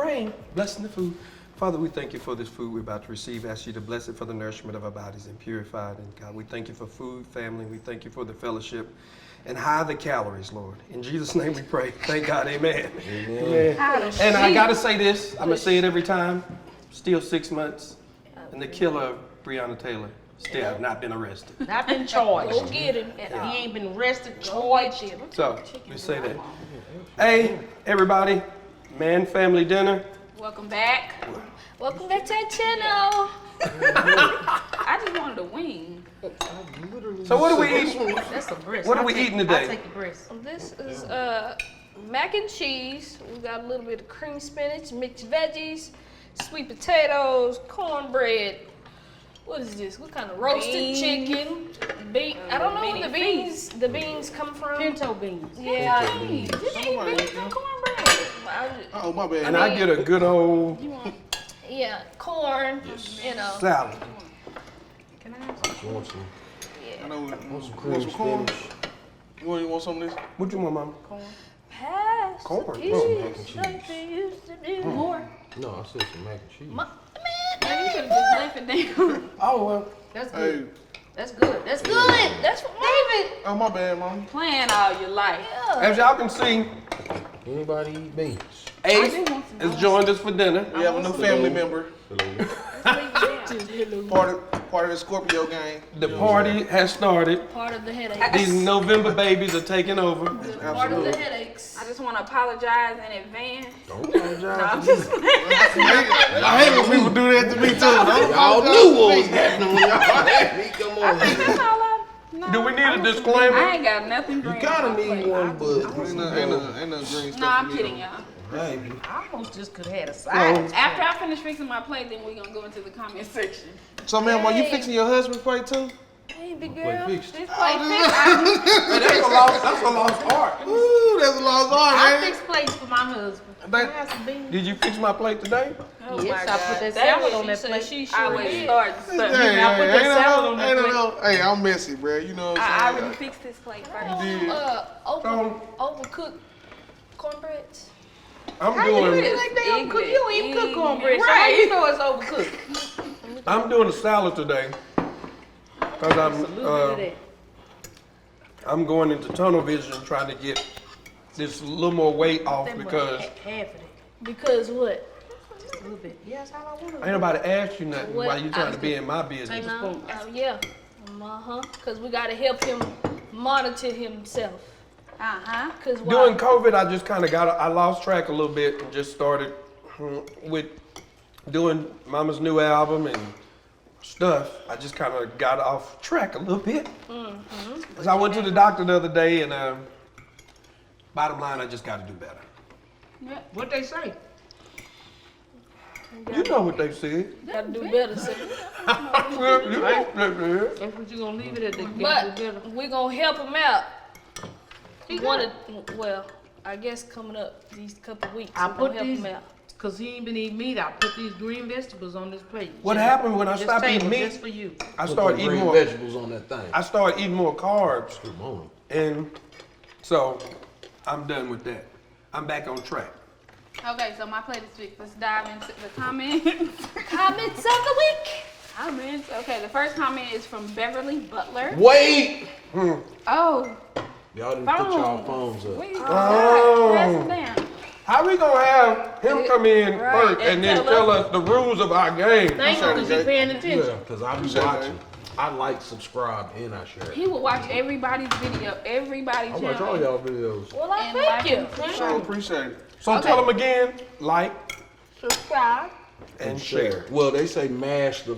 pray. Blessing the food. Father, we thank you for this food we're about to receive. Ask you to bless it for the nourishment of our bodies and purify it. And God, we thank you for food, family. We thank you for the fellowship and high the calories, Lord. In Jesus' name we pray. Thank God, amen. Amen. And I gotta say this, I'm gonna say it every time. Still 6 months. And the killer of Breonna Taylor still have not been arrested. Not been charged. Go get him. He ain't been arrested, charged. So, we say that. Hey, everybody, Mann Family Dinner. Welcome back. Welcome back to our channel. I just wanted a wing. So what are we eating? That's a breast. What are we eating today? I'll take the breast. This is mac and cheese. We got a little bit of cream spinach, mixed veggies, sweet potatoes, cornbread. What is this? What kind of roasted chicken? I don't know where the beans come from. Pinto beans. Yeah. Did you eat beans and cornbread? Oh, my bad. And I get a good old Yeah, corn, salad. Can I have some? Want some? Yeah. I know. Want some cream spinach? You want some of this? What you want, Mama? Pass Corn. the Oh, peas mac and cheese. like they used to do. More. No, I said some mac and cheese. Man, you could have just left it down. Oh, well. That's Hey. good. That's good. That's good. Good. That's what David. Oh, my bad, Mom. Playing all your life. As y'all can see, Anybody eat beans? Ace has joined us for dinner. We have a new family member. Hello. Part of the Scorpio gang. The party has started. Part of the headaches. These November babies are taking over. Part of the headaches. I just want to apologize in advance. Don't apologize. No, I'm just I hate when people do that to me, too. Y'all knew what was happening when y'all had me. Come on. That's all I. No, Do we need a I disclaimer? ain't got nothing green. You gotta on my need plate. one, but Ain't no green stuff. No, I'm for me. kidding, y'all. maybe. I almost just could have had a side. After I finish fixing my plate, then we're going to go into the comment section. So, man, while you fixing your husband's plate, too? Hey, big Plate girl. fixed. This plate fixed. That's a lost art. Ooh, that's a lost art, I man. fix plates for my husband. Can I have some beans? Did you fix my plate today? Oh Yes, my I put God. that salad on that She plate. said she I sure always did. start stuff. Hey, I put that salad on that hey, I'm messy, bro. You know what I I'm already saying? fixed this plate first. Overcooked cornbread. I'm How you doing. eat like they overcooked? You don't even cook Ignorant. cornbread. So how you know it's overcooked? I'm doing a salad today because A little bit of that. I'm going into tunnel vision trying to get this little more weight off That much, because half of it. Because what? Just a little bit. Yeah, that's all I want. ain't nobody asked you nothing Well, while you trying to be in my business. Take a spoon. Yeah. Because we got to help him monitor himself. Uh-huh. Because During COVID, I just kind of I lost track a little bit and just started with doing Mama's new album and stuff. I just kind of got off track a little bit. Cause I went to the doctor the other day and bottom line, I just got to do better. What they say? You know what they said. got to do better. So. You know what they said. That's what you gonna leave it at. But we're going to help him out. I guess coming up these couple weeks, I we're put going to help these, him out. cause he ain't been eating meat. I put these green vegetables on this plate. What happened when I This stopped eating table meat? just for you. I Put started them eating green more. vegetables on that thing. I started eating more carbs, Come on. and so I'm done with that. I'm back on track. Okay, so my plate is fixed. Let's dive into the comments. Comments of the week. Comments. Okay, the first comment is from Beverly Butler. Wait! Oh, Y'all didn't put y'all phones up. wait. Oh. Press it down. How we gonna have him come in first and then tell us the rules of our game? Thank you, cause you're paying attention. Yeah, because I be watching. I like, subscribe, and I share. He will watch everybody's video, everybody's I watch all channel. y'all videos. Well, I And thank you. like Sure appreciate it. So tell them again, like Subscribe. and share. Well, they say mash the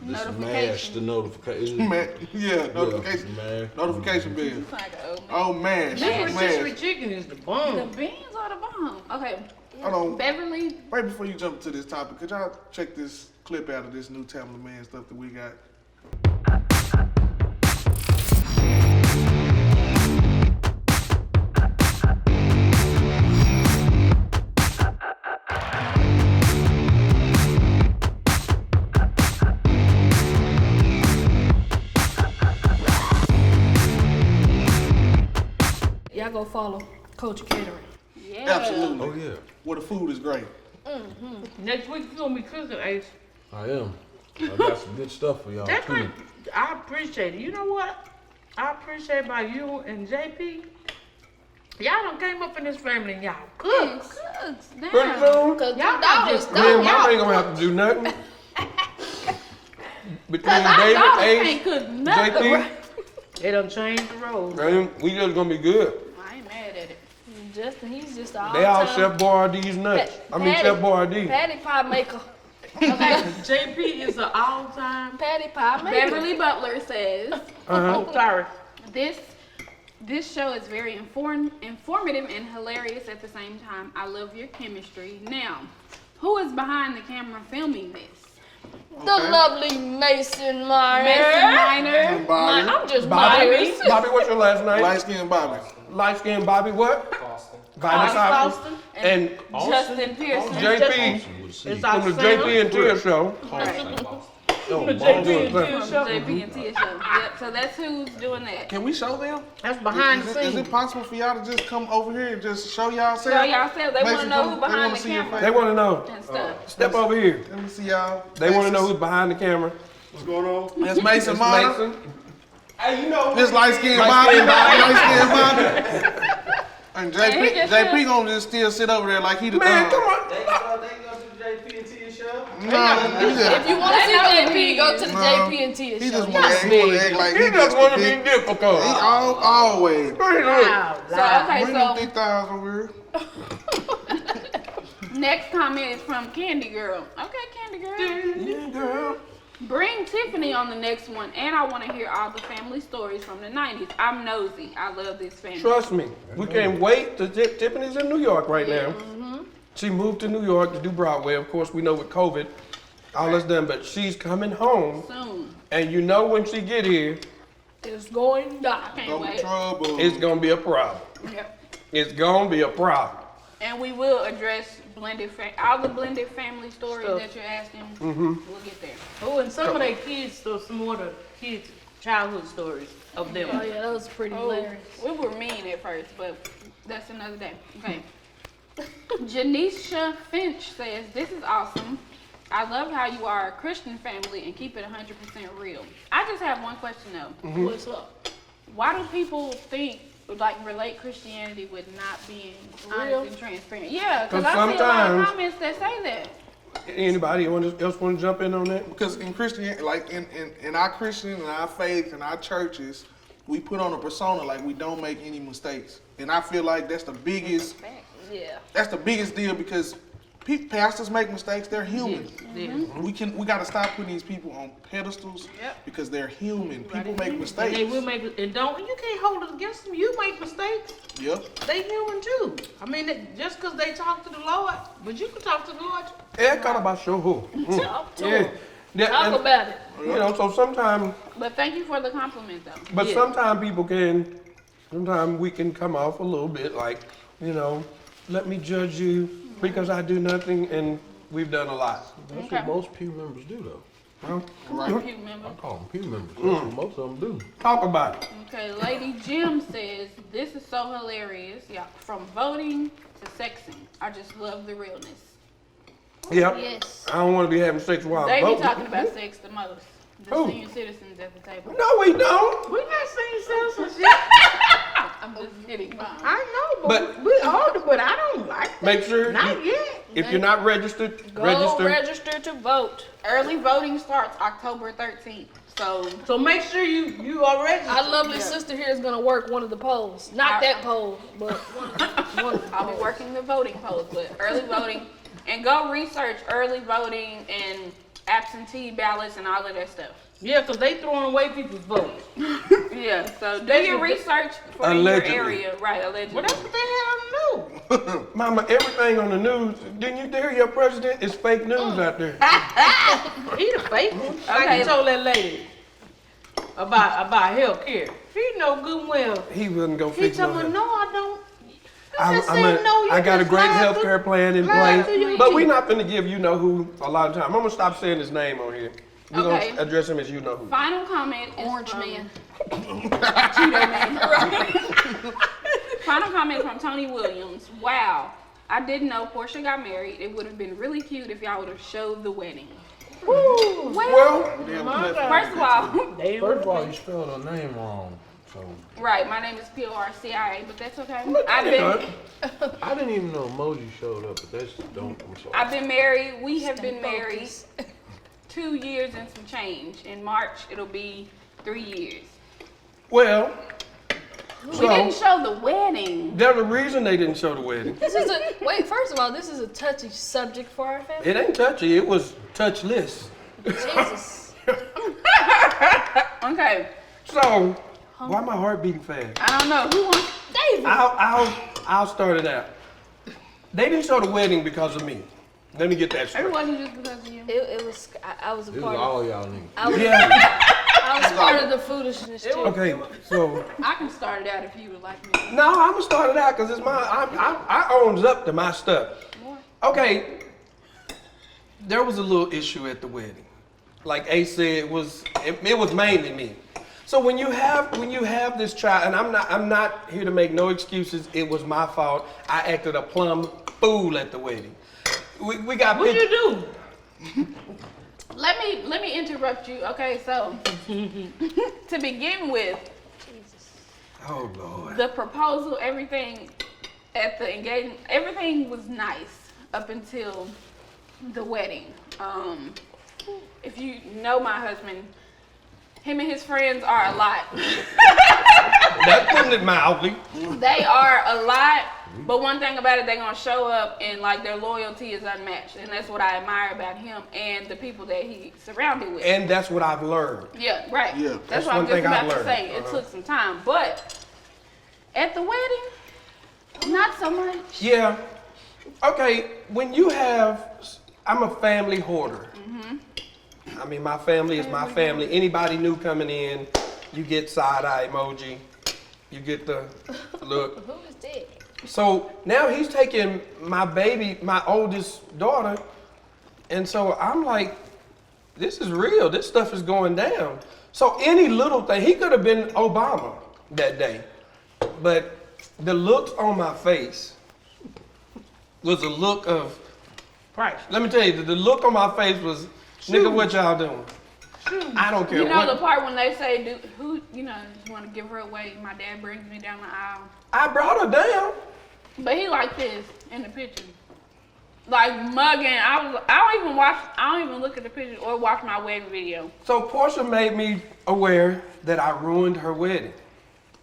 Notification. notification. Man, yeah, notification. Yeah, Notification bell. It's like, oh, man. Oh, man. This Mash. rotisserie chicken is the The bomb. beans are the bomb. Okay. Hold on. Beverly, Right before you jump to this topic, could y'all check this clip out of this new Tamela Mann stuff that we got? Y'all go follow Coach Catering. yeah. Absolutely. Oh yeah. Where the food is great. Next week you gonna be cooking, Ace. I am. I got some good stuff for y'all That too. kind, I appreciate it. You know what? I appreciate by you and JP. Y'all done came up in this family and y'all cooks. Cooks, Pretty damn. soon, Cause Y'all $2 just- me and don't. Mama ain't gonna have to do nothing. Between Our David, dogs Ace, can't cook nothing. JP, They done changed the roles. man, we just gonna be good. I ain't mad at it. Justin, he's just all They all time Chef Boyardee's nuts. I mean, Patty. Chef Boyardee. patty pie maker. JP is an all-time. Patty pie maker. Beverly Butler says, Uh-huh. Oh, sorry. This show is very informative and hilarious at the same time. I love your chemistry. Now, who is behind the camera filming this? The lovely Mason Myers. Mason Minor. Bobby. I'm just Bobby, Myers. Bobby, what's your last name? Light skinned Bobby. Light skinned Bobby, what? Bobby Faustin. And Justin Pearson. JP It's our from the JP and Tia show. Oh, JP and Bobby. Tia show. JP and Tia show. Yep, so that's who's doing that. Can we show them? That's behind the Is scenes. it possible for y'all to just come over here and just show y'all So y'all said they want to know who They behind wanna the see your camera They want to know. and stuff. Step over here. Let me see y'all. They want to know who's behind the camera. What's going on? That's Mason It's Minor. Mason. Hey, you know. This light skinned Bobby. Light-skinned Light skinned Bobby. And JP gonna just still sit over there like he the Man, come on. They go to the JP and Tia show. No, If you want to see JP, go to the No. JP and Tia he show. just want to act like He just want to be He difficult. always. Wow. So, okay, Bring them so thick thighs over here. next comment is from Candy Girl. Okay, Candy Girl. Yeah, girl. Bring Tiffany on the next one, and I want to hear all the family stories from the 90s. I'm nosy. I love this family. Trust me, we can't wait. Tiffany's in New York right now. She moved to New York to do Broadway. Of course, we know with COVID, all that's done. But she's coming home, Soon. and you know when she get here, It's going down. Can't No wait. trouble. it's gonna be a problem. Yep. It's gonna be a problem. And we will address all the blended family stories Stuff. that you're asking. Mm-hmm. We'll get there. Oh, and some of their kids, so some more of the kids' childhood stories of them. Oh yeah, that was pretty hilarious. We were mean at first, but that's another day. Okay. Janisha Finch says, this is awesome. I love how you are a Christian family and keep it 100% real. I just have one question though. What's up? Why do people think, like, relate Christianity with not being Real? honest and transparent? Yeah, because 'Cause I see a lot of sometimes- comments that say that. Anybody else want to jump in on that? Because in Christian, like in our Christian and our faith and our churches, we put on a persona like we don't make any mistakes. And I feel like that's the biggest Yeah. deal because pastors make mistakes. They're human. Yeah. We gotta stop putting these people on pedestals because they're human. People make And mistakes. they will make, and you can't hold it against them. You make mistakes. Yep. They human too. I mean, just because they talk to the Lord, but you can talk to the Lord. Yeah, kind of about show who. Talk to Yeah. him. Yeah, Talk and, about it. you know, so sometimes, But thank you for the compliment, though. but Yeah. sometimes sometimes we can come off a little bit like, you know, let me judge you because I do nothing, and we've done a lot. That's Okay. what most pew members do, though. Well, Pew member. I call them pew members. That's what most of them do. talk about it. Okay, Lady Jim says, this is so hilarious. Yeah, from voting to sexing. I just love the realness. Yeah. Yes. I don't want to be having sex while They I'm be voting. talking about sex the most. The Who? senior citizens at the table. No, we don't. We not saying citizens shit. I'm just kidding, Mom. I know, But- but we older, but I don't like that. Make sure Not yet. if you're not registered, Go register. register to vote. Early voting starts October 13th. So, So make sure you are registered. Our lovely sister here is gonna work one of the polls. Not that poll, but one of the I'll be polls. working the voting polls, but early voting. And go research early voting and absentee ballots and all of that stuff. Yeah, because they throwing away people's votes. Yeah, so do your research for Allegedly. your area. Right, allegedly. Well, that's what they had on the news. Mama, everything on the news, didn't you hear your president is fake news out there? He the fake one. Like Okay. you told that lady about health care. He know good and well. He wasn't gonna He fix told me, no no, I don't. I, just said no, you I got a just great lied health to- care plan in lied place, to your but team. we're not gonna give you know who a lot of time. I'm gonna stop saying his name on here. We're Okay. gonna address him as you know who. Final comment is Orange from man. Cheeto Man. Final comment from Tony Williams. Wow. I didn't know Portia got married. It would have been really cute if y'all would have showed the wedding. Woo! Well, First of all, First of all, you spelled her name wrong. So right, my name is Porcia, but that's okay. I didn't even know emoji showed up, but that's don't. I'm sorry. I've been married. We have been married 2 years and some change. In March, it'll be 3 years. well, We didn't show the wedding. there's a reason they didn't show the wedding. This is first of all, this is a touchy subject for our family. It ain't touchy. It was touchless. Jesus. Okay, So, why my heart beating fast? I don't know who wants. David. I'll start it out. They didn't show the wedding because of me. Let me get that It straight. wasn't just because of you. It was. I was a This is part of. all y'all niggas. I was, Yeah. I was part of the foolishness too. Okay. So I can start it out if you would like me. no, I'm gonna start it out because it's my. I owns up to my stuff. Okay. There was a little issue at the wedding. Like Ace said, it was mainly me. So when you have this child, and I'm not here to make no excuses. It was my fault. I acted a plumb fool at the wedding. We got What'd pictures. you do? Let me interrupt you. Okay, so to begin with, Oh Lord. the proposal, everything at the engagement, everything was nice up until the wedding. If you know my husband, him and his friends are a lot. That's putting it mildly. They are a lot, but one thing about it, they're gonna show up and like their loyalty is unmatched, and that's what I admire about him and the people that he's surrounded with. And that's what I've learned. Yeah, right. Yeah. That's That's what I'm one just thing I've about to learned. say. It took some time, but at the wedding, not so much. Yeah. Okay, when you have, I'm a family hoarder. I mean, my family is my family. Anybody new coming in, you get side-eye emoji. You get the look. Who is that? So now he's taking my baby, my oldest daughter, and so I'm like, this is real. This stuff is going down. So any little thing, he could have been Obama that day, but the looks on my face was a look of, Price. let me tell you, the look on my face was, nigga, what y'all doing? I don't care You know what. the part when they say, who, just want to give her away. My dad brings me down the aisle. I brought her down. But he like this in the picture. Like mugging. I don't even look at the picture or watch my wedding video. So Portia made me aware that I ruined her wedding.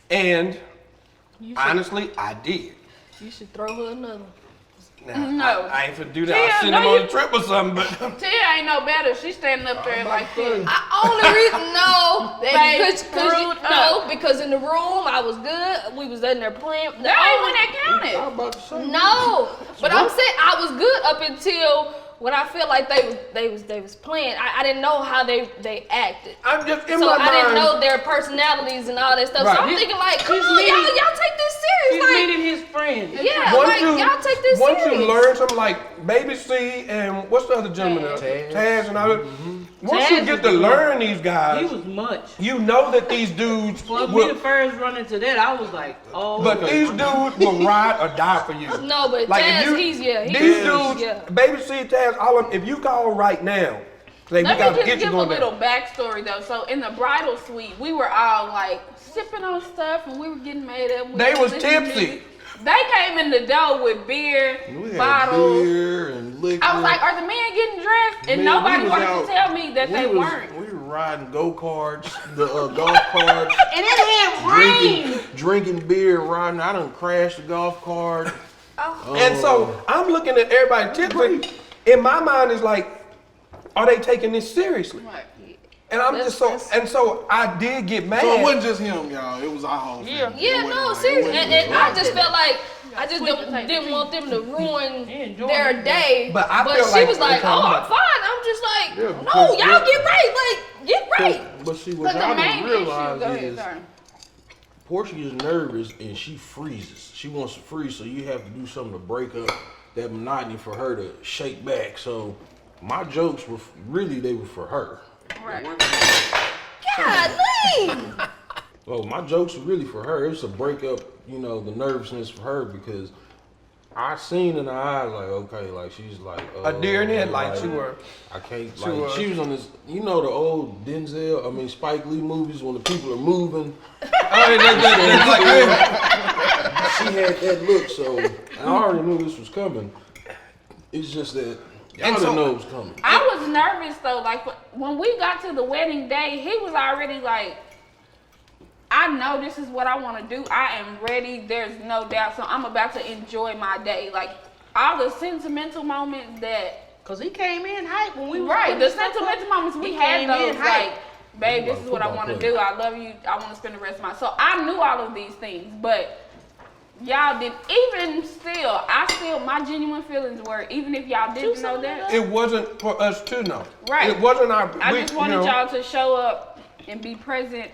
And honestly, I did. You should throw her another. Now, No. I ain't finna do that. Tia, I'll send no, him on you- a trip or something, but Tia ain't no better. She's standing up there like this. Only reason, no, They because screwed no, up. because in the room I was good. We was in there playing. The That ain't only- when that counted. I'm about to say. No, but I'm saying I was good up until when I feel like they was playing. I didn't know how they acted. I'm just in So my I mind. didn't know their personalities and all that stuff. Right. So I'm thinking like, come He's on, meeting- y'all take this He's serious. Like, meeting his friends. yeah, Once like y'all take this once serious. you learn something like Baby C and what's the other gentleman? Taz and all that. Once you Taz get was to the learn these He guys, was much. you know that these dudes Well, me will, the first run into that, I was like, oh. but these dudes will ride or die for you. No, but Like Taz, if you, he's these dudes, yeah. Baby C, Taz, all of them, if you call right now, say, we Let gotta me just get you give a going little there. backstory though. So in the bridal suite, we were all like sipping on stuff and we were getting made up. We They were was listening to tipsy. music. They came in the door with beer, We had bottles. beer and liquor. I was like, are the men getting dressed? And Man, nobody we was wanted out- to tell me that they weren't. We were riding go-karts, the golf carts, And it had rain. drinking beer, riding. I done crashed the golf cart. And so I'm looking at everybody tipsy. In my mind, is like, are they taking this seriously? Right. And I'm just so, and so I did get mad. So it wasn't just him, y'all. It was our whole family. Yeah, It wasn't no, like- seriously. it wasn't And just I just felt like I just Sweet potato didn't want them to ruin They enjoying their it. day. But I feel she like was like, we're "Oh, talking I'm about- fine." I'm just like, Yeah, "No, because y'all what- get right. Like, get right." But see, what But the y'all main don't issue, realize go ahead, is sorry. Portia is nervous and she freezes. She wants to freeze, so you have to do something to break up that monotony for her to shake back. So my jokes were they were for her. Right. Golly. Well, my jokes were really for her. It was to break up, the nervousness for her because I seen in her eyes like, okay, like she's like A deer in the headlights, like, you were. I can't She like was. she was on this. You know the old Spike Lee movies when the people are moving. She had that look, so I already knew this was coming. It's just that y'all didn't know it was coming. I was nervous though. Like when we got to the wedding day, he was already like, I know this is what I want to do. I am ready. There's no doubt. So I'm about to enjoy my day. Like all the sentimental moments that. Cause he came in hype when we were Right, the sentimental moments we had those like, babe, this is what I Football want to player. do. I love you. I want to spend the rest of my. So I knew all of these things, but y'all didn't. Even still, my genuine feelings were, even if y'all didn't know that. It wasn't for us to know. Right. It wasn't our. I just wanted y'all to show up and be present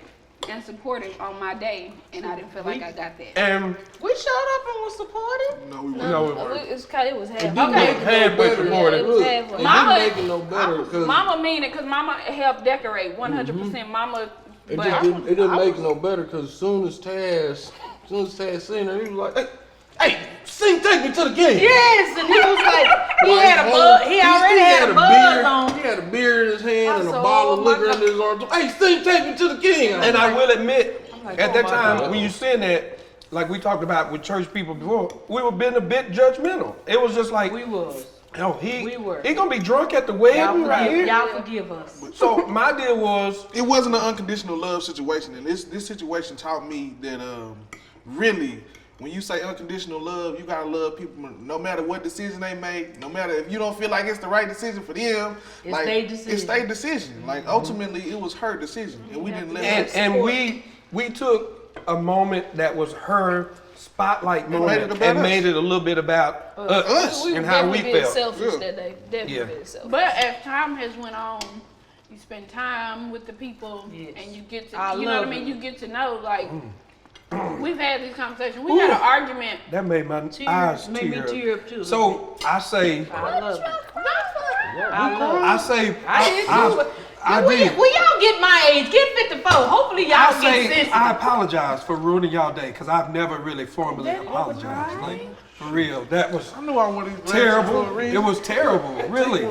and supportive on my day, and I didn't feel like I got that. And We showed up and was supportive. No, we were. no, it wasn't. It was half. It didn't make it Halfway no better. supportive. It was Look, halfway. it Mama- didn't make it no better because Mama mean it, cause Mama helped decorate 100%. Mama, it but just didn't. It didn't make it no better because as soon as Taz seen her, he was like, hey, sing, take me to the game. Yes, and he was like, he Like, had a buzz. He already had a buzz beer. on. He had a beer in his hand and a said, bottle of oh my liquor in his arm. Hey, sing, take me to the king. And I will admit, like, at oh that my time, God. when you saying that, like we talked about with church people before, we were being a bit judgmental. It was just like, We was. oh, We were. he gonna be drunk at the wedding right here. Y'all forgive us. So my deal was, It wasn't an unconditional love situation, and this situation taught me that really, when you say unconditional love, you gotta love people no matter what decision they make, no matter if you don't feel like it's the right decision for them. It's like their decision. it's their decision. Like ultimately, it was her decision, and we didn't let her. and we took a moment that was her spotlight made moment it about and us. made it a little bit about us We and how we definitely being felt. selfish Yeah. that day. Definitely Yeah. being selfish. But as time has went on, you spend time with the people, Yes. and you get to, I you know what I love mean. it. You get to know, like, we've had these conversations. We had an argument. That made my eyes Made me tear. tear up too. So I say, I love it. I love it. I say, I did too. I we did. y'all get my age. Get 54. Hopefully y'all I get say, sensitive. I apologize for ruining y'all day because I've never really formally apologized. Like, for real, that was I knew I wanted these terrible. for a reason. It was terrible, really.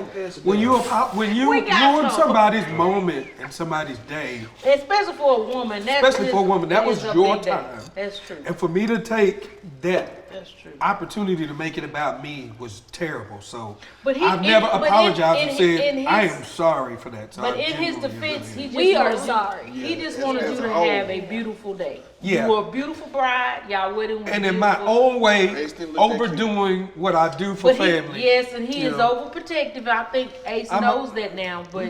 When you We got ruin some. somebody's moment and somebody's day, Especially for a woman. Especially for a woman, that was is a your big day. time. That's true. and for me to take that That's true. opportunity to make it about me was terrible. So But he- I've never but in- apologized and in said his- I am sorry for that. So But I in his genuinely defense, really he am. just We are wanted- sorry. He just wanted as you a to whole. have a beautiful day. Yeah. You were a beautiful bride. Y'all wedding was and in beautiful. my own way, Based in look at you. overdoing what I do for But family. yes, and he you is know. overprotective. I think Ace I'm a- knows that now. But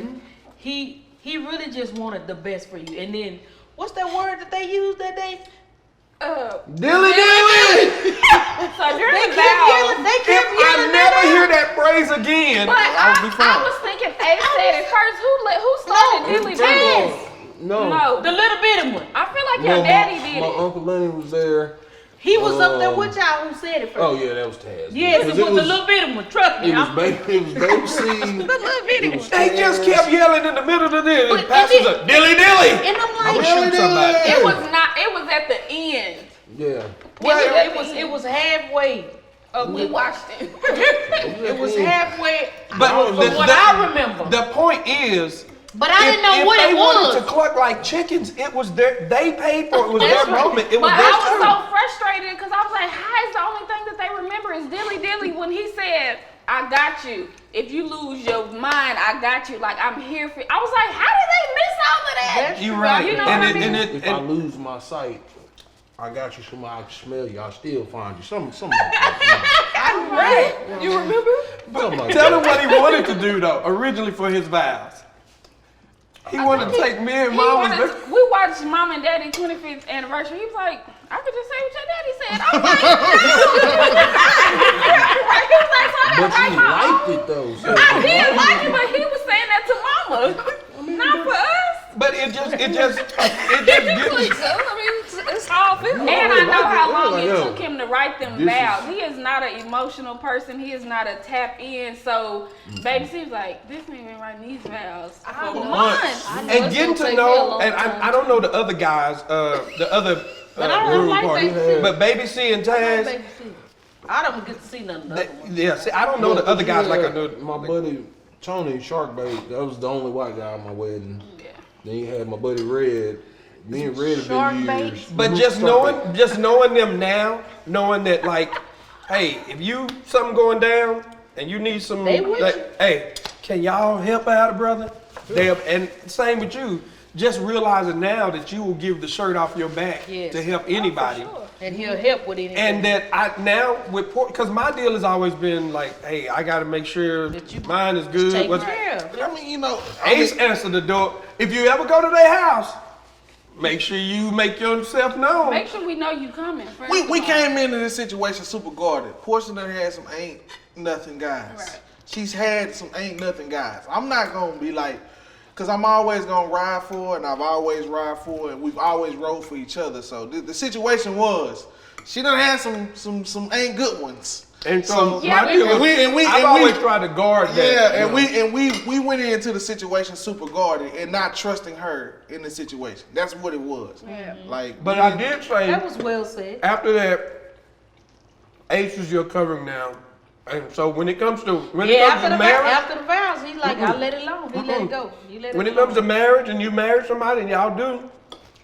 he really just wanted the best for you. And then what's that word that they used that day? Dilly dilly! So during They the kept vows, yelling. They If kept I yelling never that hear out. that phrase again, but I'll be I fine. was thinking, Ace said it first. Who started dilly dally? No. No, The little bitty one. I feel like No, your daddy did my it. Uncle Lenny was there. He was up there with y'all who said it first. Oh yeah, that was Taz. Yes, it 'Cause was the little bitty one. Trust me. It was I'm- baby. It was baby C. It was They just kept yelling in the middle of this. But And pastors it- are dilly dilly. And I'm I'm like, gonna shoot somebody. It was not. It was at the end. Yeah. well, it was halfway. We watched it. It was halfway. But from the- what the- I remember. The point is, But I didn't know if what they it wanted was. to cluck like chickens, it was they paid for it. It was their moment. It was But their I was turn. so frustrated because I was like, how is the only thing that they remember is dilly dilly when he said, I got you. If you lose your mind, I got you. Like, I'm here for you. I was like, how did they miss all of that? That's You're true. right. You know and what I it, mean? and it, If I and lose my sight, I got you. Somebody I can smell you. I still find you. Something like that. Right. You remember? Something like tell that. him what he wanted to do though. Originally for his vows, he wanted to take me and He mom. wanted, we watched Mom and Daddy 25th anniversary. He was like, I could just say what your daddy said. I was like, right? He was like, so I But gotta she write my liked own. it though. So I did like it, but he was saying that to Mama, not for us. But it just Like, gets. so, I mean, it's all feelings. And I know how long Like, it yo, took him to write them this vows. is- He is not an emotional person. He is not a tap in. So, baby, she was like, this nigga been writing these vows for months. I know And it's getting gonna to take me a know, long and time. I don't know the other guys, the other But I don't groom like party, Baby C. but Baby C and Taz, I don't get to see none of the other ones. Yeah, see, I don't know the other guys like I know. My buddy Tony Sharkbait, that was the only white guy at my wedding. Yeah. Then you had my buddy Red. Me and Red have been Sharkbait? years. But just knowing them now, knowing that like, hey, if you something going down and you need some, They with like, you. hey, can y'all help out, brother? And same with you. Just realizing now that you will give the shirt off your back Yes. to help anybody. And he'll help with anything. And that I now with because my deal has always been like, hey, I got to make sure That you mine is good. take What's- care of. I mean, you know, Ace answered the door. If you ever go to their house, make sure you make yourself known. Make sure we know you coming. first we of all. came into this situation super guarded. Portia done had some ain't nothing guys. Right. She's had some ain't nothing guys. I'm not gonna be like, cause I'm always gonna ride for her, and I've always ride for her, and we've always rode for each other. So the situation was, she done had some ain't good ones. And so Yeah, my deal and was, we- I've and always we- tried to guard that. Yeah, and you know. we went into the situation super guarded and not trusting her in the situation. That's what it was. Yeah. Like, But I did say That was well said. after that, Ace is your covering now. And so when it comes to marriage, After the vows, he like, I let it alone. He let it go. You let when it it comes to alone. marriage and you marry somebody and y'all do,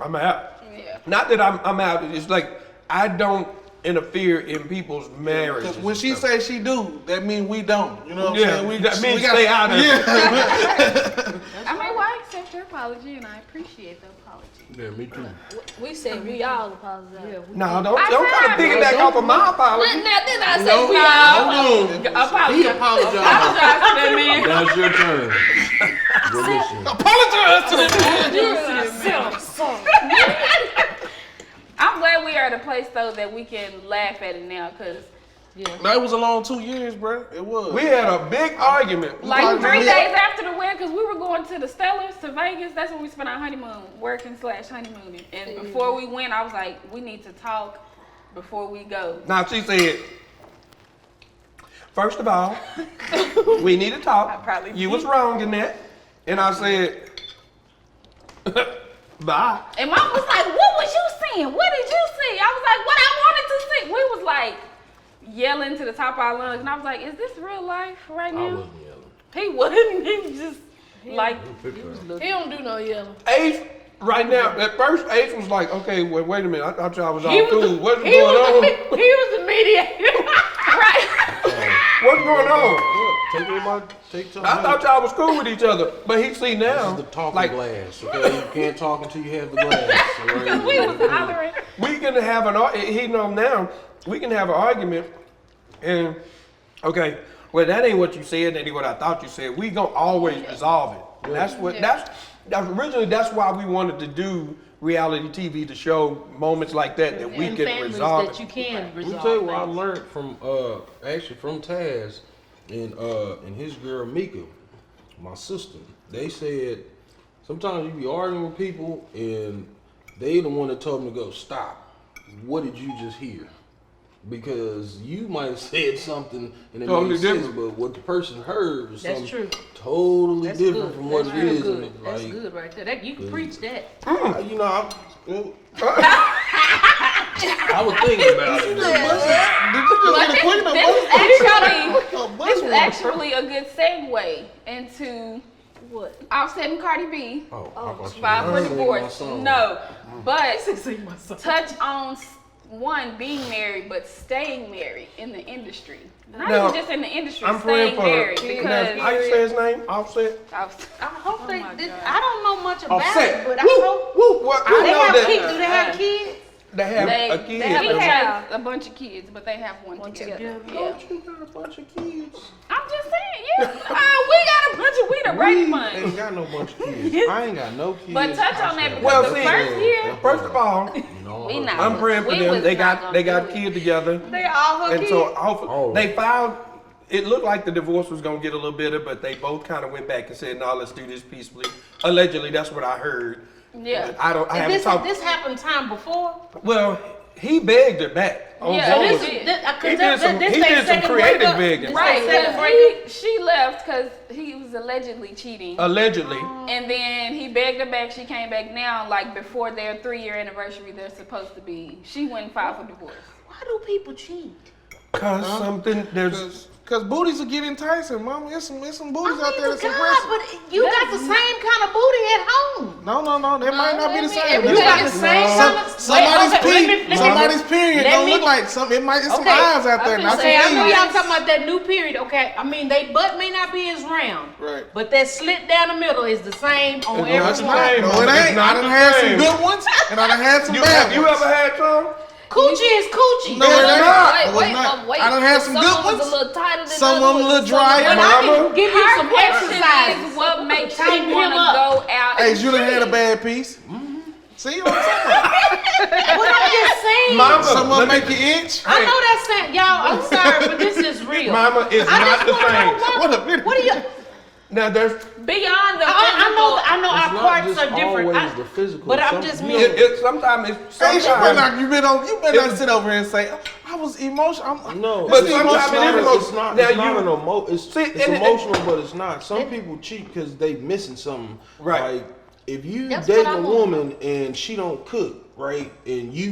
I'm out. Yeah. Not that I'm out. It's like I don't interfere in people's marriage. because when she say she do, that mean we don't. You know what I'm Yeah, saying? that means stay out of it. Yeah. I mean, well, I accept your apology and I appreciate the apology. Yeah, me too. We said we all apologize. Yeah, we- No, don't I try to tried, piggyback off of my apology. Now did I say we No. all? Hold on. Apologize. He apologized. Apologize to that man. Now it's your turn. Well, listen. Apologize to the I'm glad we are at a place though that we can laugh at it now, cause No, it was a long 2 years, bro. It was. We had a big argument. like probably 3 did. days after the wedding, cause we were going to the Stellars to Vegas. That's when we spent our honeymoon, working/honeymooning. And before we went, I was like, we need to talk before we go. Now she said, first of all, we need to talk. I probably You did. was wrong in that. And I said, bye. And Mom was like, what was you saying? What did you see? I was like, what I wanted to see. We was like yelling to the top of our lungs. And I was like, is this real life right I now? wasn't yelling. He wasn't. He was just like, He don't do no yelling. Ace, right now, at first Ace was like, okay, well, wait a minute. I thought y'all was all He was cool. the- What's he going was on? the- He was the mediator. right. What's going on? Take everybody, take time. I thought y'all was cool with each other. But he see This now, is the talking like, glass, okay? You can't talk until you have the glass. all right? Because we was hollering. we can have he know now, we can have an argument and, okay, well, that ain't what you said, that ain't what I thought you said. We gonna always resolve it. And that's what, that's originally, that's why we wanted to do reality TV to show moments like that we And can families resolve that you it. can Let me resolve. tell you what I things. learned from actually from Taz and his girl Mika, my sister. They said sometimes you be arguing with people and they the one that told them to go stop. What did you just hear? Because you might have said something and it Totally made sense, different. but what the person heard was That's something true. totally That's different good. from what That's it real is. good. And That's like, good right there. That, you can preach that. You know, I was thinking about it. This is actually a good segue into What? Offset and Cardi B Oh, I thought you filed were for singing my divorce. song. No, but touch on one being married, but staying married in the industry. Not Now, even just in the industry, I'm praying staying for married now, because how you say his name? Offset? I hope they. my Did, God. I don't know much about Offset. it, but I Woo, hope woo. Well, I they know have that kids. Do they have kids? they have a kid. he but- has a bunch of kids, but they have one together. together. Yeah. Don't you got a bunch of kids? I'm just saying, yeah. We got a bunch of we the Brady Bunch. Ain't got no bunch of kids. I ain't got no kids. But touch on that because Well, the see, first year, First of all, we not. I'm praying for we them. was They not got gonna do a it. kid together. They all her And kids. so hopefully, Oh. they filed, it looked like the divorce was gonna get a little bitter, but they both kind of went back and said, no, let's do this peacefully. Allegedly, that's what I heard. Yeah. I haven't This, talked. this happened time before. Well, he begged her back. On Yeah, both. this This, is- this, He did some- he did some creative begging. Right, Second 'cause breakup. she left because he was allegedly cheating. Allegedly. And then he begged her back. She came back now, like before their 3-year anniversary, they're supposed to be. She went and filed for divorce. Why do people cheat? Cause something there's. Cause booties will get enticing, mama. There's some booties out there that's God, aggressive. but you got the same kind of booty at home. No, that might not be the same. You got the same kind of Somebody's period don't look like some. It might. It's some eyes out there. Not Okay, I know some y'all things. talking about that new period. Okay, I mean they butt may not be as round, Right. but that slit down the middle is the same on every not the one. same. No, it ain't. I done had some good ones, and I done had some bad You ones. ever had some? Coochie is coochie. No, it ain't. No, Wait, it's not. wait. I done had some good Some ones. was a little tighter than Some of them a little drier. But I can give you Her some question exercises. is what makes Tighten you him want to up. go out? Hey, and you done had a cheat? bad piece. See what I'm talking about? But I'm just saying. Mama, Some of them let make me- you itch. I know that's saying, y'all. I'm sorry, but this is real. Mama is I not just the want to same. know What a minute. what do you? Now there's Beyond the I know It's our not parts just are different. always the physical. But I'm Some- just you mean- know, sometimes Hey, you better not. You better not was- sit over here and say I was emotional. No, But it's sometimes not, it is it's not, now it's not you- an it's See, and- emotional, but it's not. Some people cheat because they missing something. Right. Like if you That's dating what I a want. woman and she don't cook, right,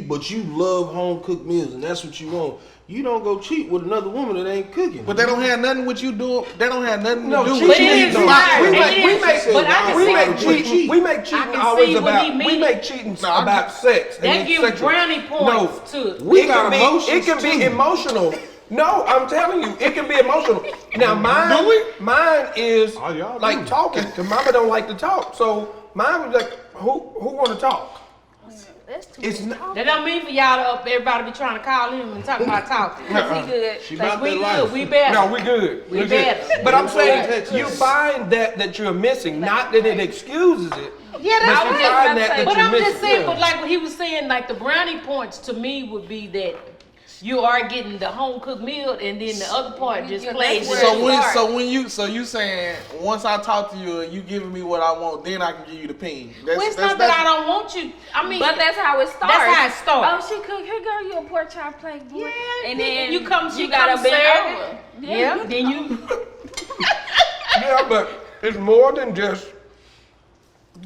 but you love home cooked meals and that's what you want. You don't go cheat with another woman that ain't cooking. But they don't have nothing with you doing. They don't have nothing No, to do cheating with you is eating right. spot we food. make But I can we see- make cheating we make I cheating can always see what about he we mean. make cheating No, I about sex. and That it's gives sexual. brownie points to it. We it got can be emotions it can be too. emotional. No, I'm telling you, it can be emotional. Now mine is Oh, y'all like do. talking. Cause mama don't like to talk, so mine was like, who want to talk? That's too It's much. not. That don't mean for y'all to everybody be trying to call him and talk about talking. He good. She Cause about we that good, life. we better. No, we good. We We're better. good. But I'm saying Texas. you find that you're missing, not that it excuses it. Yeah, But that's you right. find that But you're I'm just missing. saying, but like what he was saying, like the brownie points to me would be that you are getting the home cooked meal, and then the other part just Yeah, plays. that's where with it it. So you saying once I talk to you and you giving me what I want, then I can give you the ping. Well, it's not that I don't want you. I mean, But that's how it starts. That's how it starts. Oh, she cooked. Here, girl, you a pork chop plate, boy. Yeah, and then you come, you gotta bend over. Yeah, then you Yeah, but it's more than just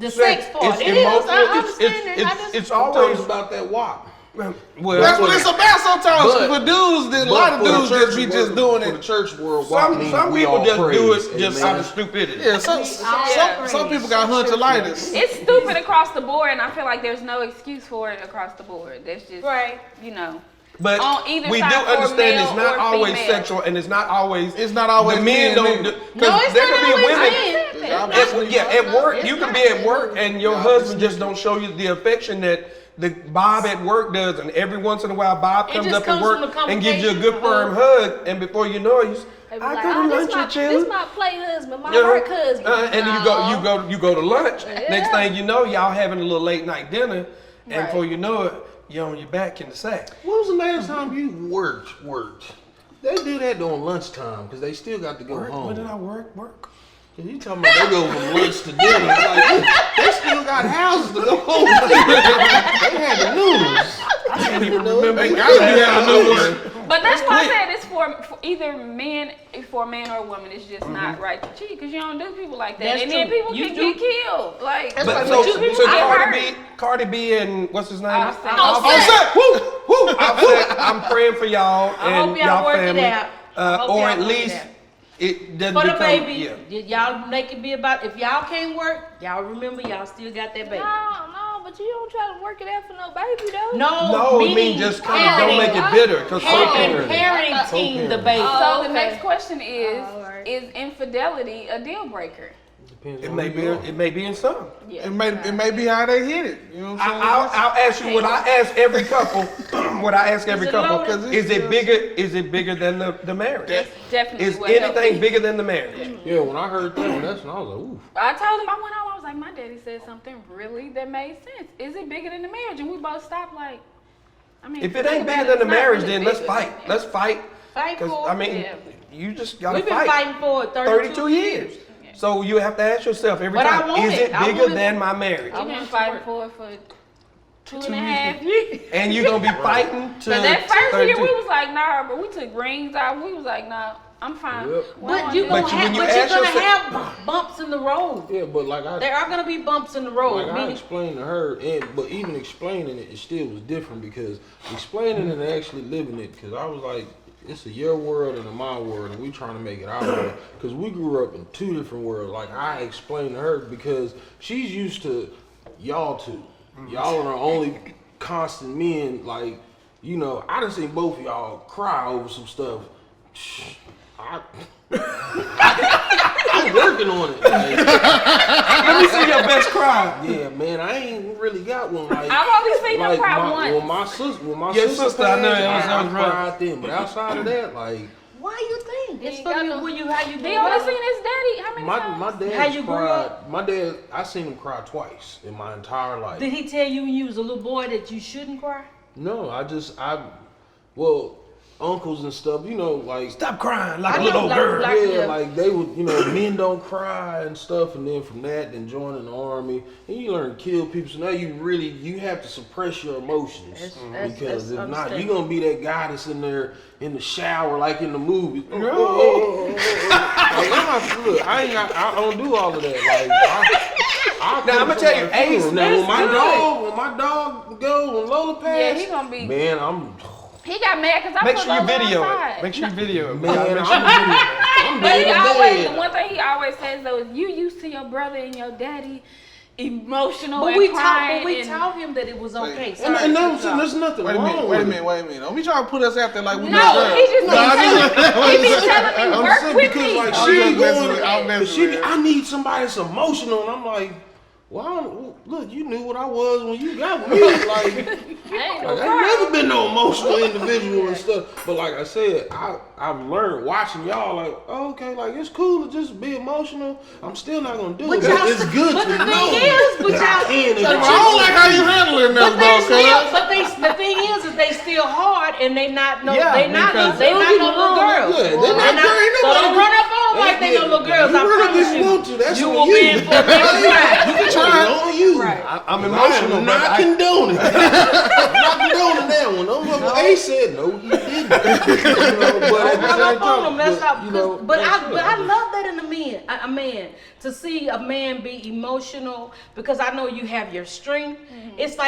the sex part. It's It is. emotional. I understand it. I just It's Always always about that wop. well. That's what it's about sometimes. But- For dudes, a lot of dudes just be just doing For the it. church world, wop Some means some we people all just do praise. it just Amen. out of stupidity. Yeah, some people got hunchalitis. It's stupid across the board, and I feel like there's no excuse for it across the board. That's just Right. you know. But On either we do side, for understand it's male not or always female. sexual, and it's not always. It's not always the men men, don't. nigga. do- 'cause No, it's there not could be always women. men. At work, It's you can not be at men. work and your husband just don't show you the affection that the Bob at work does, and every once in a while Bob It comes just up at comes work from the and gives you a good conversation. firm hug, and before you know it, you say, They be I like, go to oh, lunch with this you. my play husband, my You know? work husband. And you go to lunch. Next Yeah. thing you know, y'all having a little late night dinner, and Right. before you know it, you're on your back in the sack. When was the last time you worked? They do that during lunchtime because they still got to go home. When did I work? And you talking about they go from lunch to dinner? Like, they still got houses to go home to. They had the noodles. I can't even remember. They gotta be having noodles. But that's why I said it's for either men, for a man or a woman. It's just not right to cheat because you don't do people like that, That's and then true. people You can do. get killed. Like, That's But right, so, but you so get Cardi B and what's his name? Offset. Offset. Woo. Offset. I'm praying for y'all I and hope y'all y'all work family. it out. I hope Or y'all at work it least out. it doesn't For the become. baby, Yeah. y'all make it be about. If y'all can't work, y'all remember y'all still got that baby. No, but you don't try to work it out for no baby though. No, No, it meaning means just kind of don't make it parenting. bitter. Cause Parenting the baby. so the okay. next question is: Alright. is infidelity a deal breaker? it may be in some. Yeah. It may be how they hit it. You know what I'm saying? I'll ask you what I ask every couple. What I ask every it couple loaded? is it bigger? Is it bigger than the marriage? That's definitely Is what helped anything me. bigger than the marriage? Yeah, when I heard that, that's when I was like, ooh. I told him, I went home, I was like, my daddy said something really that made sense. Is it bigger than the marriage? And we both stopped like, I mean, If it think ain't about bigger it, than the it's not marriage, really then let's bigger. fight. Let's fight. Fight Because for it. I mean, Yeah. you just gotta We've been fight. fighting for it 32 years. So you have to ask yourself every But I time: want is it. it I bigger want it. than my marriage? We've been fighting for it for 2.5 years. years. And you're gonna be fighting to But that first year 32. we was like, nah, but we took rings out. We was like, nah, I'm fine. Yep. But you're But gonna when you have, but you're ask gonna yourself- have bumps in the road. Yeah, but like I There are gonna be bumps in the road. Like I meaning, explained to her, but even explaining it, it still was different because explaining it and actually living it, because I was like, it's a your world and a my world, and we trying to make it our world. Because we grew up in two different worlds. Like I explained to her, because she's used to y'all two. Y'all are the only constant men. Like, you know, I done seen both of y'all cry over some stuff. I'm working on it. Like, Let me see your best cry. yeah, man, I ain't really got one. Like, I've only seen her cry once. When my Your sister sister, I know, passed, that was rough. cried then. But outside of that, like, Why you think? It's ain't for got you no- when you how you He grew only up. seen his daddy how many my times? dad How you grew cried. up? My dad, I seen him cry twice in my entire life. Did he tell you when you was a little boy that you shouldn't cry? No, well, uncles and stuff, you know, like. Stop crying like I a little know, old girl. like- Yeah, like they would, you know, men don't cry and stuff, and then from that, then joining the army, and you learn to kill people. So now you have to suppress your emotions, because if not, you gonna be that guy that's in there in the shower like in the movies. Like, look, I don't do all of that. Like, Now, I'ma tell you, Ace, now when my good. dog goes, when Lola passed, Yeah, he gonna be. man, He got mad because I Make put sure you Lola video outside. it. Make sure you video it. man, Make I'm sure you video it. But he dead. always, the one thing he always says though is, you used to your brother and your daddy emotional But and we crying. and- taught him that it was okay. And Sorry. there's nothing Wait a wrong minute, with wait a it. minute, wait a minute. Don't be trying to put us out there like we No, know he just be No, I telling, he be just- telling me, I'm work saying with because me. like I'm she just ain't messing going, with- I'm messing she, with her. I need somebody that's emotional, and I'm like, well, look, you knew what I was when you got me. Like, I ain't no I've never been no emotional individual and stuff. But like I said, I've learned watching y'all. Like, oh, okay, like it's cool to just be emotional. I'm still not gonna do it. But y'all- It's good but to the thing know is, but that I y'all- can. but I don't like how you handling But this, they though, still, cuz. but the thing is they still hard and they not no, Yeah, they not because- they not no little girls. Yeah, they're not They're ain't so nobody- don't run up on them like they no little girls. You I run up promise if you. you want to. That's You on will you. be in for a big ride. You can try it on you. Right. I'm emotional, I'm but not I, condoning it. I'm not condoning that one. No. Ace said no, he didn't. You know, but at Don't the run same up on time, them. That's how. you know, But that's I it. love that in a man to see a man be emotional, because I know you have your strength. It's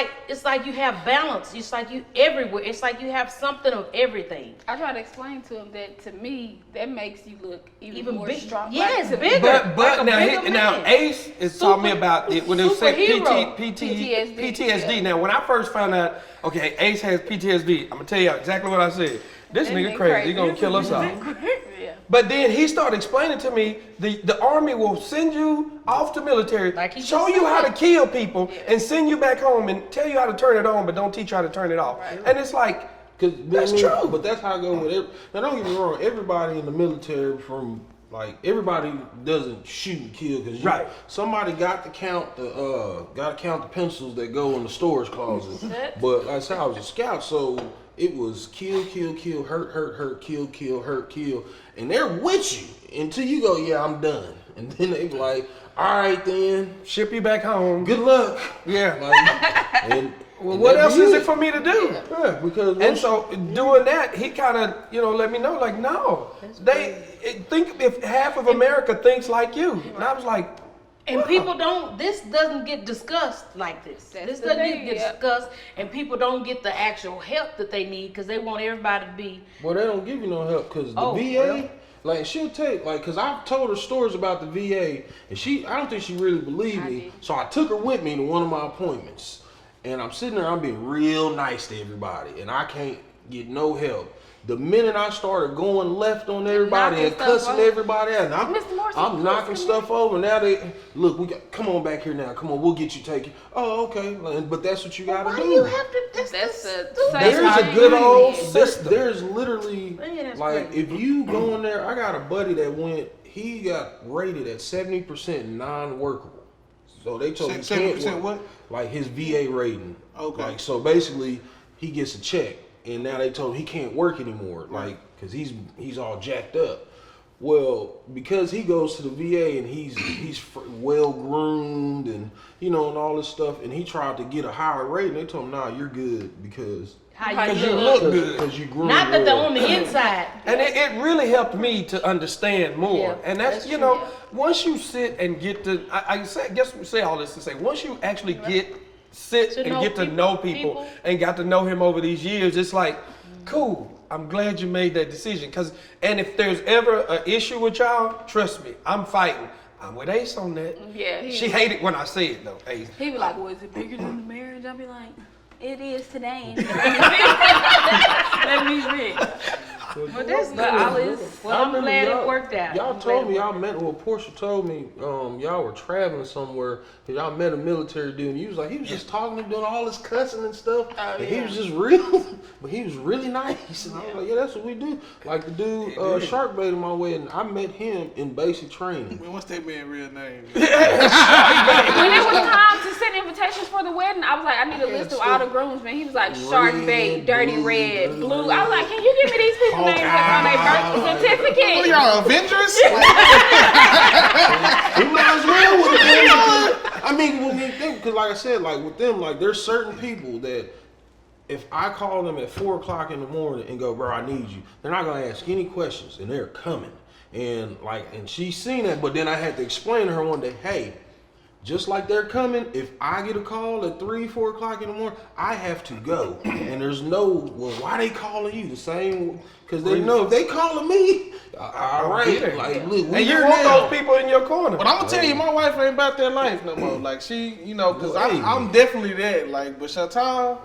like you have balance. It's like you everywhere. It's like you have something of everything. I try to explain to him that to me, that makes you look even more big, strong. yes, like, bigger. but like a now, bigger now man. Ace is taught me about it when they say Superhero. PTSD. Now, when I first found out, okay, Ace has PTSD, I'm gonna tell you exactly what I said. This That nigga nigga crazy. He crazy. gonna kill us all. Yeah. But then he started explaining to me the army will send you off to military, Like he show just you how to said. kill people, and send you back home and tell you how to turn it on, but don't teach you how to turn it off. And it's like, that's true. But that's how I go with it. Now, don't get me wrong. Everybody in the military, from like everybody doesn't shoot and kill because Right. somebody got to count the pencils that go in the storage closet. But like I said, I was a scout, so it was kill, hurt, kill, hurt, kill, and they're with you until you go, yeah, I'm done, and then they be like, all right, then, ship you back home. good luck. Yeah. Like, and Well, what that else be is it for me to do? Yeah, because And so doing that, he kind of, let me know, like, no, think if half of America thinks like you. And I was like, And people don't. This doesn't get discussed like this. This the doesn't thing, get yeah. discussed, and people don't get the actual help that they need because they want everybody to be. well, they don't give you no help because the Oh, VA, well. like she'll take, like, cause I've told her stories about the VA, and I don't think she really believed me. So I took her with me to one of my appointments, and I'm sitting there, I'm being real nice to everybody, and I can't get no help. The minute I started going left on everybody and knocking stuff cussing over. everybody out, and Mr. Morrison, I'm please knocking come stuff over. Now come on back here now. Come on, we'll get you taken. Oh, okay. But that's what you gotta Why do. do you have to? That's the a stupid- There's how a it good is. old System. There's literally Man, that's like crazy. if you go in there, I got a buddy that he got rated at 70% non-workable. So they told him he can't 70% work. what? Like his VA rating. Okay. Like so basically he gets a check, and now they told him he can't work anymore. Like because he's all jacked up. Well, because he goes to the VA and he's well groomed and and all this stuff, and he tried to get a higher rate, and they told him, "Nah, you're good because How you you look. look good. because you grew Not that they're well." on the inside. And it really helped me to understand more. Yeah, And that's that's true. once you sit and get to, I guess we say all this to say, once you actually sit To and know get to people- know people and got to know him over these years, it's like, cool. I'm glad you made that decision. And if there's ever an issue with y'all, trust me, I'm fighting. I'm with Ace on that. Yeah. She hated when I say it though, Ace. He be like, well, is it bigger than the marriage? I'll be like, it is today. Let me see. But that's But good. all is, Well, I'm glad it worked out. Y'all I'm told glad me it y'all worked met. Well, Portia told me y'all were traveling somewhere. And y'all met a military dude. And he was like, he was just talking and doing all this cussing and stuff. Oh, and yeah. he was just real, but he was really nice. And I was like, yeah, that's what we do. Like the dude shark baited my way, and I met him in basic training. Man, what's that man's real name? When it was time to send invitations for the wedding, I was like, I need a list of all the groomsmen. He was like, shark bait, dirty red, blue. I was like, can you give me these people's names on their birth certificate? What y'all, Avengers? He might as well with them. I mean, when you think, because like I said, like with them, like there's certain people that if I call them at 4 o'clock in the morning and go, bro, I need you, they're not gonna ask any questions, and they're coming. And she's seen that, but then I had to explain to her one day, hey, just like they're coming, if I get a call at 3, 4 o'clock in the morning, I have to go. And there's no, well, why they calling you? The same, because they know if they calling me, all right, like, look, And you want those people in your corner. But I'm gonna tell you, my wife ain't about that life no more. Like she, because I'm definitely that. Like, but Chantal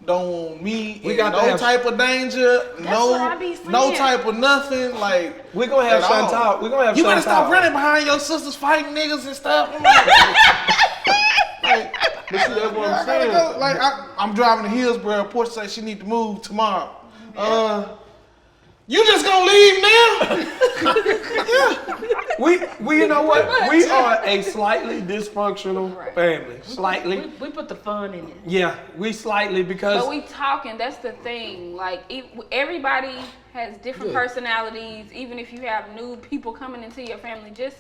don't want me We in got to no have- type of danger, what I be no saying. type of nothing. Like We're gonna have at all. Chantal. We're gonna have You Chantal. better stop running behind your sisters fighting niggas and stuff. Like, But see, that's what I I'm gotta saying. go. Like I'm driving to Hillsborough. Portia say she need to move tomorrow. You just gonna leave now? We you know what? We are a slightly dysfunctional family. Slightly. We put the fun in it. Yeah, we slightly because But we talking, that's the thing. Like, everybody has different personalities. Even if you have new people coming into your family, just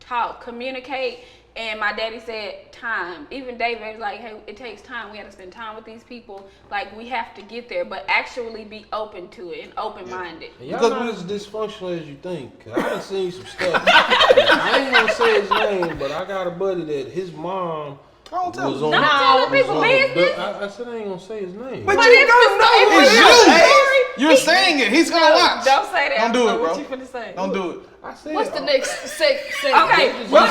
talk, communicate. And my daddy said time. Even David was like, hey, it takes time. We have to spend time with these people. Like, we have to get there, but actually be open to it and open-minded. And y'all not as dysfunctional as you think. 'Cause I done seen some stuff. I ain't gonna say his name, but I got a buddy that his mom Don't tell was me. on. Not telling was people on- business. I said I ain't gonna say his name. But you don't know It's it. you. You're saying it. He's gonna watch. Don't say that. Don't do it, What you bro. finna say? Don't do it. I said, What's the next segment? Okay. They Where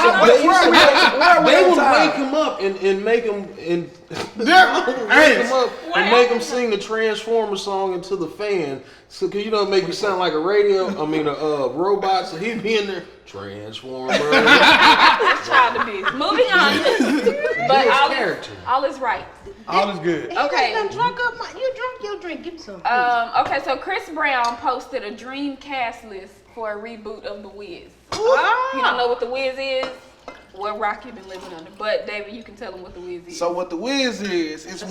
would time? wake him up and make him and Yeah. wake him up and make him sing the Transformers song into the fan. So, cause you know, make you sound like a robot. So he'd be in there, Transformers. Child abuse. Moving on. But character. all is right. All is good. Okay. You drunk your drink. Give me some. Okay, so Chris Brown posted a dream cast list for a reboot of The Wiz. Ah. You don't know what The Wiz is? What rock you been living under? But David, you can tell them what The Wiz is. So what the Wiz is, it's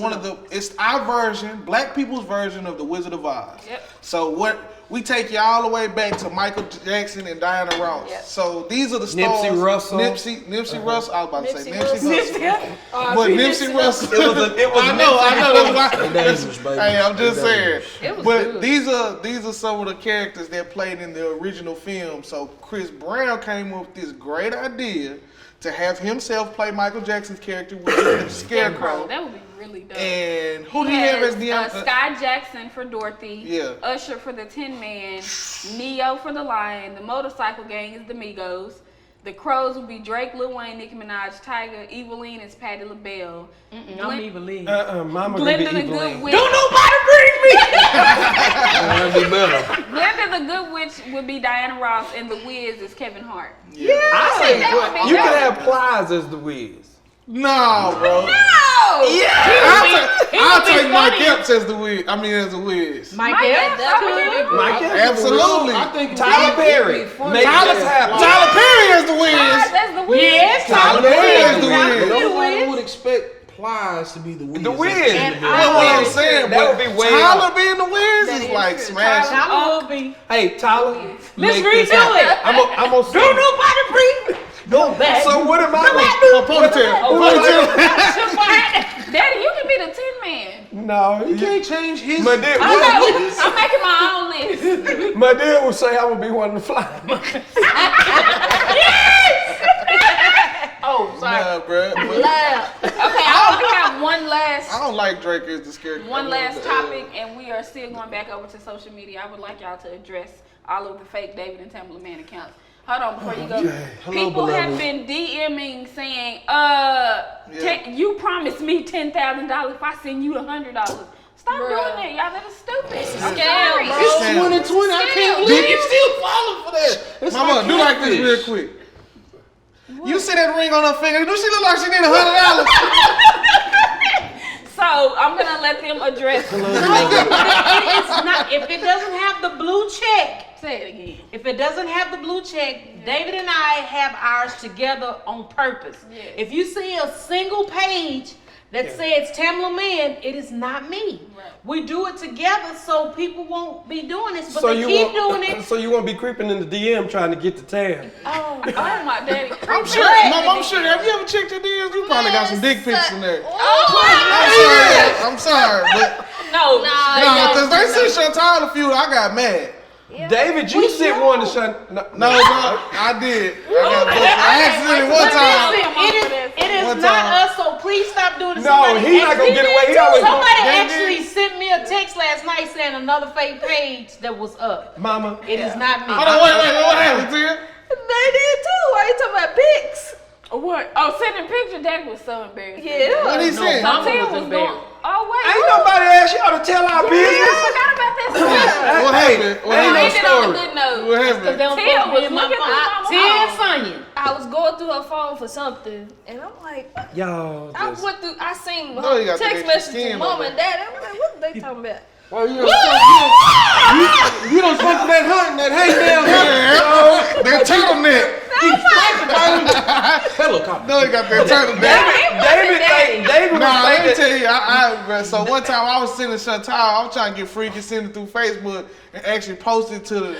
our version, black people's version of the Wizard of Oz. Yep. So we take you all the way back to Michael Jackson and Diana Ross. Yep. So these are the stars. Nipsey Russell. Nipsey Russell. I was about to say Nipsey Russell. Oh, But Nipsey Russell. It was I know. That's why. dangerous, baby. Hey, I'm just It's saying. It was But good. these are some of the characters that played in the original film. So Chris Brown came up with this great idea to have himself play Michael Jackson's character with the Scarecrow. That would be really dope. And who do you have as the Sky Jackson for Dorothy. Yeah. Usher for the Tin Man. Neo for the Lion. The Motorcycle Gang is the Migos. The Crows would be Drake, Lil Wayne, Nicki Minaj, Tyga. Eveline is Patti LaBelle. I'm Eveline. Mama gonna be Glenda the Eveline. Good Witch. Don't nobody bring me. That'd be better. Glenda the Good Witch would be Diana Ross, and The Wiz is Kevin Hart. I say that would be you dope. can have Plies as the Wiz. No, bro. No! I'll take Mike Epps as the Wiz. I mean, as a Wiz. Mike Mike Epps. Epps, I would do it. Mike Epps. Absolutely. I think Tyler Perry. Make this happen. Tyler Perry as the Wiz. That's The Wiz. Yes, Tyler Perry as the Wiz. Nobody would expect Plies to be the Wiz. The Wiz. And That's what I'm saying. That But would be way Tyler off. being the Wiz That is is like true. smashing. Tyler will be. Hey, Tyler. Let's make redo this happen. it. I'm gonna sing. Don't nobody bring me. Go back. So what am I? A ponytail. Daddy, you can be the Tin Man. No, You can't change his. My dad, I'm making my own list. my dad would say I would be one to fly. Oh, sorry. Nah, bro. Loud. Okay, I only have one one last I don't like Drake as the scarecrow. One last topic, and we are still going back over to social media. I would like y'all to address all of the fake David and Tamela Mann accounts. Hold on before you go. Hello, People have beloved. been DMing saying, you promised me $10,000 if I send you $100. Stop doing that, y'all. That is stupid. It's a scam, bro. It's 2020. I can't believe you still falling for that. It's Mama, do like this real quick. You see that ring on her finger? Do she look like she need $100? So I'm gonna let them address. It's not. If it doesn't have the blue check, Say it again. if it doesn't have the blue check, David and I have ours together on purpose. Yes. If you see a single page that says Tamela Mann, it is not me. Right. We do it together so people won't be doing this, but So they you keep won't, doing it. So you won't be creeping in the DM trying to get the Tam. Oh my daddy. I'm sure. I'm sure. Have you ever checked your DMs? You probably got some dick pics in there. Oh, I'm sorry, but No. because they sent Chantal a few, I got mad. David, you sent one to Chantal. No, I did. I accidentally one time. Listen, it is One not time. us, so please stop doing it. No, he not gonna get away. He always gonna- Somebody They actually did. sent me a text last night saying another fake page that was up. Mama. It is not me. Hold on, wait, what happened, Tia? they did too. Why you talking about pics? What? Oh, sending picture. That was so embarrassing. Yeah. What he said? Mama Chantal was was embarrassed. going. Oh wait. Ain't nobody asked y'all to tell our I business. forgot about that. What happened? What Ain't no happened? Ended on a story. good note. What Because happened? they don't Tia supposed to be was in my looking phone. through my Tia and phone. Sonya. I was going through her phone for something, and I'm like, Y'all I just. went through. I seen No, you got the text extra messages skin to mom on and dad. I'm like, what are they talking about? Well, you don't fuck that hunting, that hay down Yeah, that turtleneck. helicopter. No, he got that turtleneck. David was Nah, let me thinking. tell you, so one time I was sending Chantal, I was trying to get freaky, sending it through Facebook, and actually posted to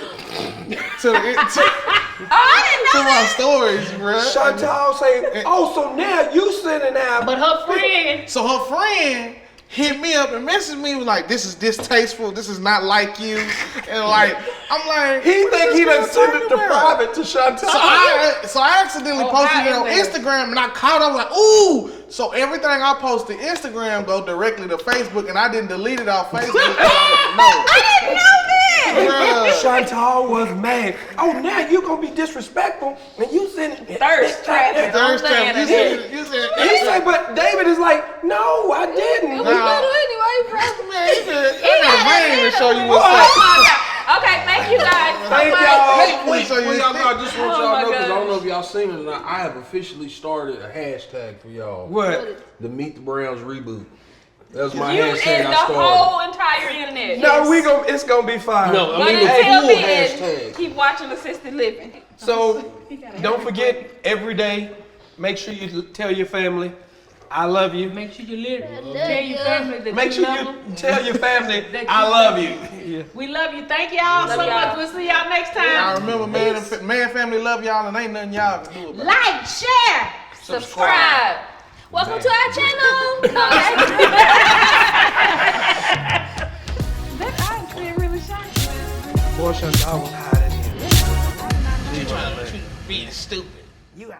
my stories, bro. Chantal say, oh, so now you sending out. But her friend, So her friend hit me up and messaged me, was like, this is distasteful, this is not like you, and like, I'm like, He what think is he this done girl sent it talking to about? private to Chantal. So I accidentally posted it on Instagram, and I caught up like, ooh. So everything I post to Instagram go directly to Facebook, and I didn't delete it off Facebook. I didn't know that. Chantal was mad. Oh, now you gonna be disrespectful and you sending Thirst trap. Thursday, you said, He say, but David is like, no, I didn't. It was little anyway, bro. man, he said, I got a vein to show you what's What? up. Okay, thank you guys. Thank so y'all. much. Let me show you Well, y'all know, I this. just want Oh y'all my to know, because I don't gosh. know if y'all seen it or not. I have officially started a hashtag for y'all. What? The Meet the Browns Reboot. That's my You hashtag and the I started. whole entire internet. No, it's gonna be fine. No, I But mean the until full then, hashtag. keep watching Assisted Living. So don't forget every day, make sure you tell your family, I love you. make sure you tell your family that Make you sure love you them. tell your family, That I you love love you. Yeah. We love you. Thank y'all so y'all. much. We'll see y'all next I time. remember, man family love y'all, and ain't nothing y'all can do about it. Like, share. Subscribe. Welcome to our channel. That eye clear really shiny. Portia, I was hiding here. Being stupid.